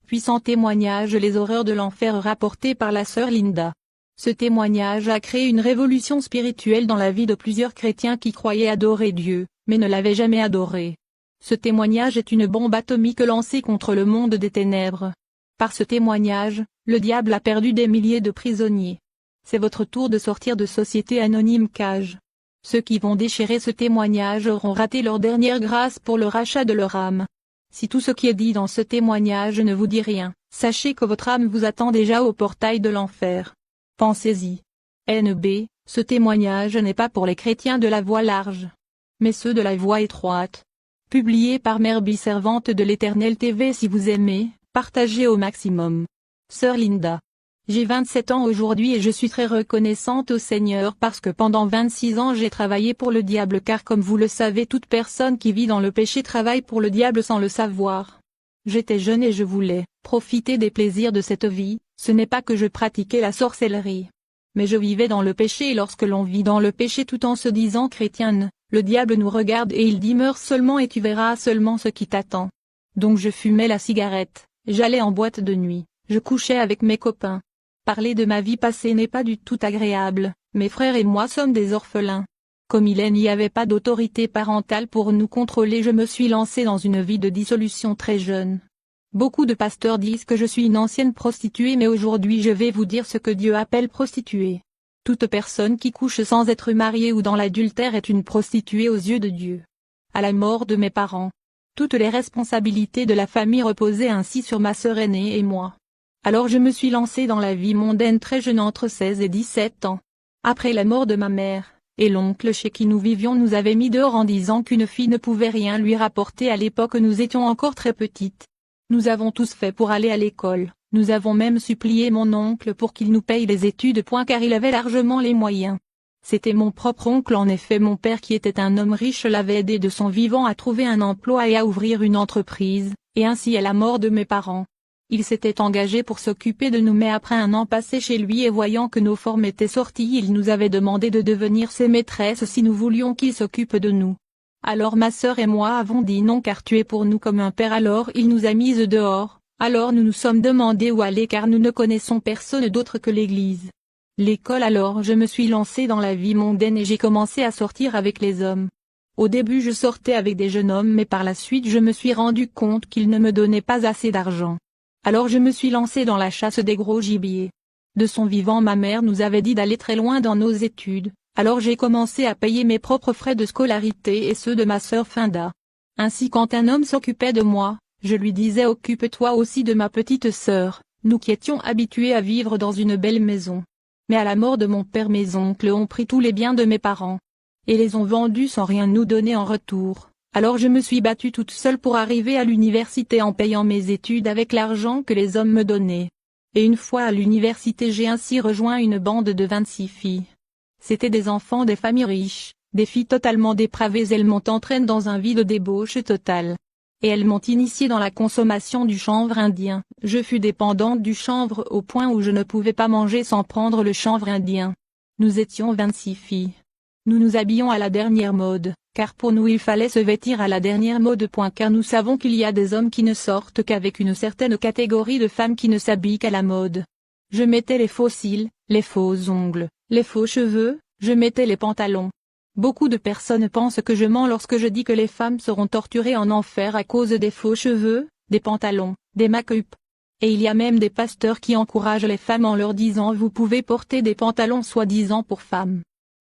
puissant témoignage les horreurs de l'enfer rapportées par la sœur Linda. Ce témoignage a créé une révolution spirituelle dans la vie de plusieurs chrétiens qui croyaient adorer Dieu, mais ne l'avaient jamais adoré. Ce témoignage est une bombe atomique lancée contre le monde des ténèbres. Par ce témoignage, le diable a perdu des milliers de prisonniers. C'est votre tour de sortir de Société Anonyme Cage. Ceux qui vont déchirer ce témoignage auront raté leur dernière grâce pour le rachat de leur âme. Si tout ce qui est dit dans ce témoignage ne vous dit rien, sachez que votre âme vous attend déjà au portail de l'enfer. Pensez-y. NB, ce témoignage n'est pas pour les chrétiens de la voie large, mais ceux de la voie étroite. Publié par Mère Biservante de l'Éternel TV. Si vous aimez, partagez au maximum. Sœur Linda. J'ai 27 ans aujourd'hui et je suis très reconnaissante au Seigneur parce que pendant 26 ans j'ai travaillé pour le diable car comme vous le savez toute personne qui vit dans le péché travaille pour le diable sans le savoir. J'étais jeune et je voulais profiter des plaisirs de cette vie, ce n'est pas que je pratiquais la sorcellerie. Mais je vivais dans le péché et lorsque l'on vit dans le péché tout en se disant chrétienne, le diable nous regarde et il dit meurs seulement et tu verras seulement ce qui t'attend. Donc je fumais la cigarette, j'allais en boîte de nuit, je couchais avec mes copains. Parler de ma vie passée n'est pas du tout agréable, mes frères et moi sommes des orphelins. Comme il n'y avait pas d'autorité parentale pour nous contrôler, je me suis lancée dans une vie de dissolution très jeune. Beaucoup de pasteurs disent que je suis une ancienne prostituée mais aujourd'hui je vais vous dire ce que Dieu appelle prostituée. Toute personne qui couche sans être mariée ou dans l'adultère est une prostituée aux yeux de Dieu. À la mort de mes parents, toutes les responsabilités de la famille reposaient ainsi sur ma sœur aînée et moi. Alors je me suis lancée dans la vie mondaine très jeune entre 16 et 17 ans. Après la mort de ma mère, et l'oncle chez qui nous vivions nous avait mis dehors en disant qu'une fille ne pouvait rien lui rapporter. À l'époque nous étions encore très petites. Nous avons tous fait pour aller à l'école, nous avons même supplié mon oncle pour qu'il nous paye les études. Car il avait largement les moyens. C'était mon propre oncle en effet. Mon père qui était un homme riche l'avait aidé de son vivant à trouver un emploi et à ouvrir une entreprise, et ainsi à la mort de mes parents. Il s'était engagé pour s'occuper de nous mais après un an passé chez lui et voyant que nos formes étaient sorties il nous avait demandé de devenir ses maîtresses si nous voulions qu'il s'occupe de nous. Alors ma sœur et moi avons dit non car tu es pour nous comme un père. Alors il nous a mises dehors, alors nous nous sommes demandé où aller car nous ne connaissons personne d'autre que l'église. L'école. Alors je me suis lancée dans la vie mondaine et j'ai commencé à sortir avec les hommes. Au début je sortais avec des jeunes hommes mais par la suite je me suis rendu compte qu'ils ne me donnaient pas assez d'argent. Alors je me suis lancée dans la chasse des gros gibiers. De son vivant ma mère nous avait dit d'aller très loin dans nos études, alors j'ai commencé à payer mes propres frais de scolarité et ceux de ma sœur Finda. Ainsi quand un homme s'occupait de moi, je lui disais occupe-toi aussi de ma petite sœur, nous qui étions habitués à vivre dans une belle maison. Mais à la mort de mon père mes oncles ont pris tous les biens de mes parents. Et les ont vendus sans rien nous donner en retour. Alors je me suis battue toute seule pour arriver à l'université en payant mes études avec l'argent que les hommes me donnaient. Et une fois à l'université j'ai ainsi rejoint une bande de 26 filles. C'étaient des enfants des familles riches, des filles totalement dépravées. Elles m'ont entraînée dans un vide de débauche totale. Et elles m'ont initiée dans la consommation du chanvre indien. Je fus dépendante du chanvre au point où je ne pouvais pas manger sans prendre le chanvre indien. Nous étions 26 filles. Nous nous habillions à la dernière mode, car pour nous il fallait se vêtir à la dernière mode. Car nous savons qu'il y a des hommes qui ne sortent qu'avec une certaine catégorie de femmes qui ne s'habillent qu'à la mode. Je mettais les faux cils, les faux ongles, les faux cheveux, je mettais les pantalons. Beaucoup de personnes pensent que je mens lorsque je dis que les femmes seront torturées en enfer à cause des faux cheveux, des pantalons, des make-up. Et il y a même des pasteurs qui encouragent les femmes en leur disant vous pouvez porter des pantalons soi-disant pour femmes.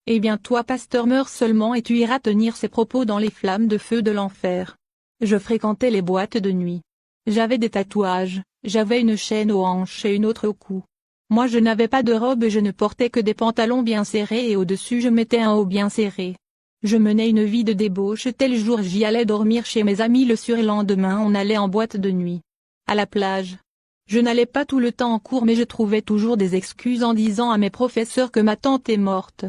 Eh bien toi pasteur meurs seulement et tu iras tenir ces propos dans les flammes de feu de l'enfer. Je fréquentais les boîtes de nuit. J'avais des tatouages, j'avais une chaîne aux hanches et une autre au cou. Moi je n'avais pas de robe et je ne portais que des pantalons bien serrés et au-dessus je mettais un haut bien serré. Je menais une vie de débauche. Tel jour j'y allais dormir chez mes amis, le surlendemain on allait en boîte de nuit. À la plage. Je n'allais pas tout le temps en cours mais je trouvais toujours des excuses en disant à mes professeurs que ma tante est morte.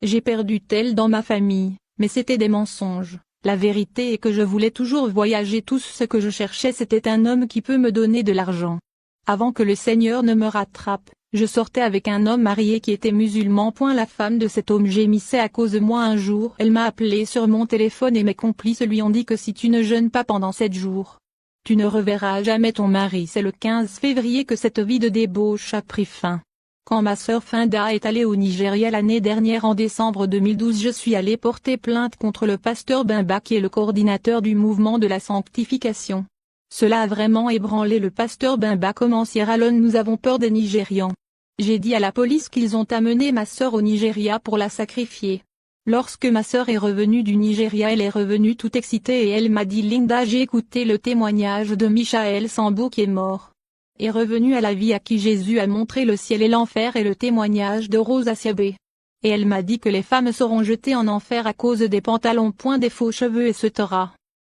J'ai perdu tel dans ma famille, mais c'était des mensonges. La vérité est que je voulais toujours voyager. Tout ce que je cherchais c'était un homme qui peut me donner de l'argent. Avant que le Seigneur ne me rattrape, je sortais avec un homme marié qui était musulman. La femme de cet homme gémissait à cause de moi un jour. Elle m'a appelé sur mon téléphone et mes complices lui ont dit que si tu ne jeûnes pas pendant 7 jours, Tu ne reverras jamais ton mari. C'est le 15 février que cette vie de débauche a pris fin. Quand ma sœur Finda est allée au Nigeria l'année dernière en décembre 2012, je suis allée porter plainte contre le pasteur Bimba qui est le coordinateur du mouvement de la sanctification. Cela a vraiment ébranlé le pasteur Bimba comme en Sierra Leone nous avons peur des Nigérians. J'ai dit à la police qu'ils ont amené ma sœur au Nigeria pour la sacrifier. Lorsque ma sœur est revenue du Nigeria, elle est revenue toute excitée et elle m'a dit: Linda, j'ai écouté le témoignage de Michael Sambo qui est mort. Est revenu à la vie, à qui Jésus a montré le ciel et l'enfer, et le témoignage de Rosa Siabé. Et elle m'a dit que les femmes seront jetées en enfer à cause des pantalons, des faux cheveux, etc.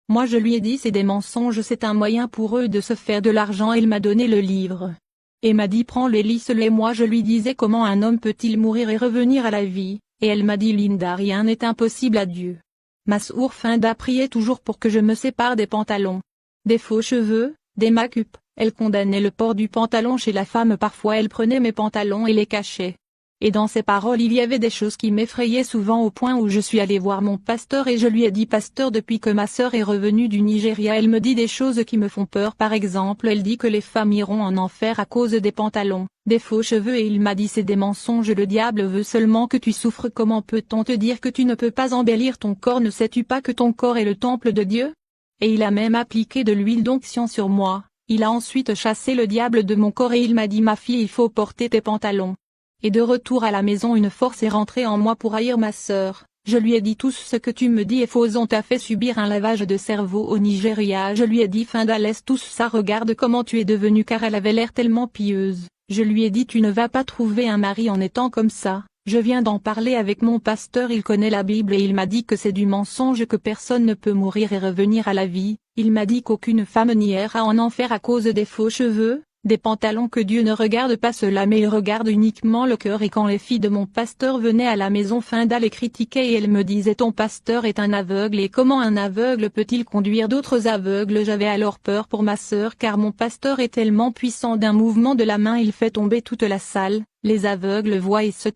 Moi je lui ai dit: c'est des mensonges, c'est un moyen pour eux de se faire de l'argent. Elle m'a donné le livre. Et m'a dit: prends-le, lis-le. Et moi je lui disais: comment un homme peut-il mourir et revenir à la vie? Et elle m'a dit: Linda, rien n'est impossible à Dieu. Ma sœur Finda priait toujours pour que je me sépare des pantalons, des faux cheveux, des make-up. Elle condamnait le port du pantalon chez la femme. Parfois elle prenait mes pantalons et les cachait. Et dans ses paroles il y avait des choses qui m'effrayaient souvent, au point où je suis allée voir mon pasteur et je lui ai dit: pasteur, depuis que ma sœur est revenue du Nigeria, elle me dit des choses qui me font peur. Par exemple, elle dit que les femmes iront en enfer à cause des pantalons, des faux cheveux, et il m'a dit: c'est des mensonges, le diable veut seulement que tu souffres. Comment peut-on te dire que tu ne peux pas embellir ton corps? Ne sais-tu pas que ton corps est le temple de Dieu? Et il a même appliqué de l'huile d'onction sur moi. Il a ensuite chassé le diable de mon corps et il m'a dit: ma fille, il faut porter tes pantalons. Et de retour à la maison, une force est rentrée en moi pour haïr ma sœur. Je lui ai dit: tout ce que tu me dis est faux, on t'a fait subir un lavage de cerveau au Nigeria. Je lui ai dit: Finda, laisse tout ça, regarde comment tu es devenue, car elle avait l'air tellement pieuse. Je lui ai dit: tu ne vas pas trouver un mari en étant comme ça. Je viens d'en parler avec mon pasteur, il connaît la Bible et il m'a dit que c'est du mensonge, que personne ne peut mourir et revenir à la vie. Il m'a dit qu'aucune femme n'ira en enfer à cause des faux cheveux, des pantalons, que Dieu ne regarde pas cela mais il regarde uniquement le cœur. Et quand les filles de mon pasteur venaient à la maison, Finda les critiquait et elle me disait: ton pasteur est un aveugle, et comment un aveugle peut-il conduire d'autres aveugles? J'avais alors peur pour ma sœur, car mon pasteur est tellement puissant, d'un mouvement de la main il fait tomber toute la salle, les aveugles voient, etc.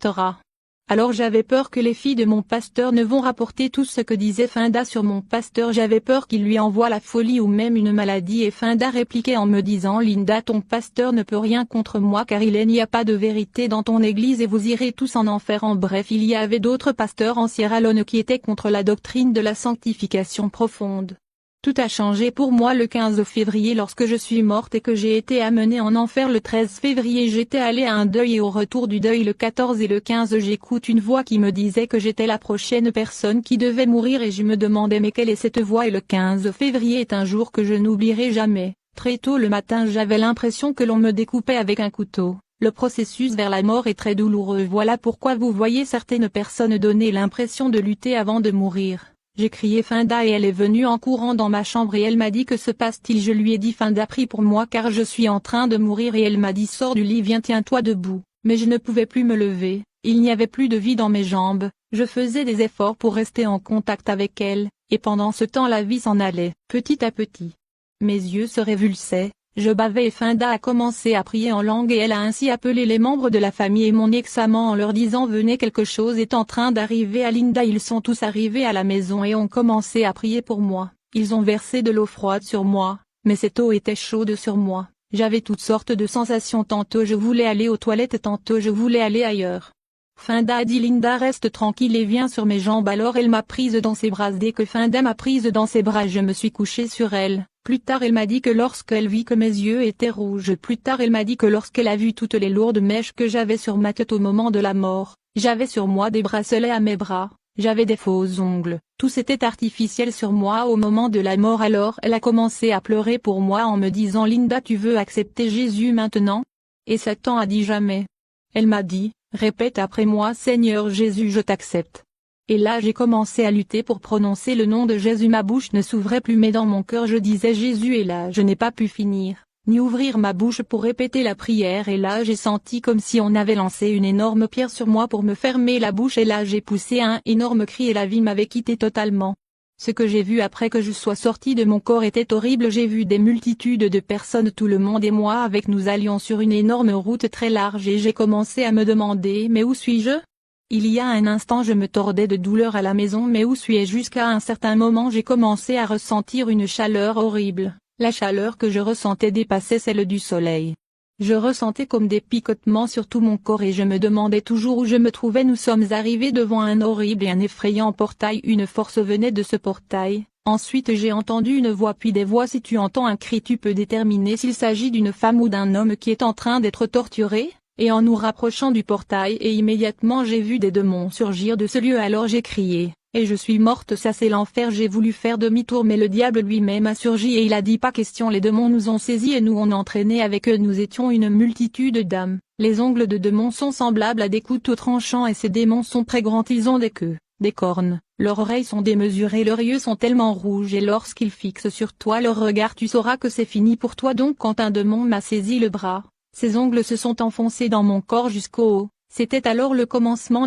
Alors j'avais peur que les filles de mon pasteur ne vont rapporter tout ce que disait Finda sur mon pasteur. J'avais peur qu'il lui envoie la folie ou même une maladie, et Finda répliquait en me disant: Linda, ton pasteur ne peut rien contre moi, car il n'y a pas de vérité dans ton église et vous irez tous en enfer. En bref, il y avait d'autres pasteurs en Sierra Leone qui étaient contre la doctrine de la sanctification profonde. Tout a changé pour moi le 15 février lorsque je suis morte et que j'ai été amenée en enfer. Le 13 février j'étais allée à un deuil et au retour du deuil le 14 et le 15 j'écoute une voix qui me disait que j'étais la prochaine personne qui devait mourir et je me demandais: mais quelle est cette voix? Et le 15 février est un jour que je n'oublierai jamais. Très tôt le matin j'avais l'impression que l'on me découpait avec un couteau. Le processus vers la mort est très douloureux. Voilà pourquoi vous voyez certaines personnes donner l'impression de lutter avant de mourir. J'ai crié Finda et elle est venue en courant dans ma chambre et elle m'a dit: que se passe-t-il? Je lui ai dit: Finda, prie pour moi car je suis en train de mourir. Et elle m'a dit: sors du lit, viens, tiens-toi debout. Mais je ne pouvais plus me lever, il n'y avait plus de vie dans mes jambes, je faisais des efforts pour rester en contact avec elle, et pendant ce temps la vie s'en allait, petit à petit. Mes yeux se révulsaient, je bavais et Finda a commencé à prier en langue et elle a ainsi appelé les membres de la famille et mon ex-amant en leur disant: venez, quelque chose est en train d'arriver à Linda. Ils sont tous arrivés à la maison et ont commencé à prier pour moi. Ils ont versé de l'eau froide sur moi, mais cette eau était chaude sur moi. J'avais toutes sortes de sensations, tantôt je voulais aller aux toilettes, tantôt je voulais aller ailleurs. Finda a dit: Linda, reste tranquille et viens sur mes jambes. Alors elle m'a prise dans ses bras. Dès que Finda m'a prise dans ses bras, je me suis couchée sur elle. Plus tard elle m'a dit que lorsqu'elle vit que mes yeux étaient rouges, plus tard elle m'a dit que lorsqu'elle a vu toutes les lourdes mèches que j'avais sur ma tête au moment de la mort, j'avais sur moi des bracelets à mes bras, j'avais des faux ongles, tout c'était artificiel sur moi au moment de la mort. Alors elle a commencé à pleurer pour moi en me disant: Linda, tu veux accepter Jésus maintenant? Et Satan a dit: jamais. Elle m'a dit: répète après moi: Seigneur Jésus, je t'accepte. Et là j'ai commencé à lutter pour prononcer le nom de Jésus. Ma bouche ne s'ouvrait plus mais dans mon cœur je disais Jésus, et là je n'ai pas pu finir, ni ouvrir ma bouche pour répéter la prière. Et là j'ai senti comme si on avait lancé une énorme pierre sur moi pour me fermer la bouche, et là j'ai poussé un énorme cri et la vie m'avait quitté totalement. Ce que j'ai vu après que je sois sortie de mon corps était horrible. J'ai vu des multitudes de personnes, tout le monde et moi avec, nous allions sur une énorme route très large et j'ai commencé à me demander: mais où suis-je? Il y a un instant je me tordais de douleur à la maison, mais où suis-je? Jusqu'à un certain moment j'ai commencé à ressentir une chaleur horrible. La chaleur que je ressentais dépassait celle du soleil. Je ressentais comme des picotements sur tout mon corps et je me demandais toujours où je me trouvais. Nous sommes arrivés devant un horrible et un effrayant portail. Une force venait de ce portail. Ensuite j'ai entendu une voix puis des voix. Si tu entends un cri tu peux déterminer s'il s'agit d'une femme ou d'un homme qui est en train d'être torturé. Et en nous rapprochant du portail et immédiatement j'ai vu des démons surgir de ce lieu. Alors j'ai crié. Et je suis morte, ça c'est l'enfer. J'ai voulu faire demi-tour mais le diable lui-même a surgi et il a dit pas question. Les démons nous ont saisis et nous on entraîné avec eux. Nous étions une multitude d'âmes. Les ongles de démons sont semblables à des couteaux tranchants et ces démons sont très grands. Ils ont des queues, des cornes, leurs oreilles sont démesurées, leurs yeux sont tellement rouges et lorsqu'ils fixent sur toi leur regard tu sauras que c'est fini pour toi. Donc quand un démon m'a saisi le bras, ses ongles se sont enfoncés dans mon corps jusqu'au haut. C'était alors le commencement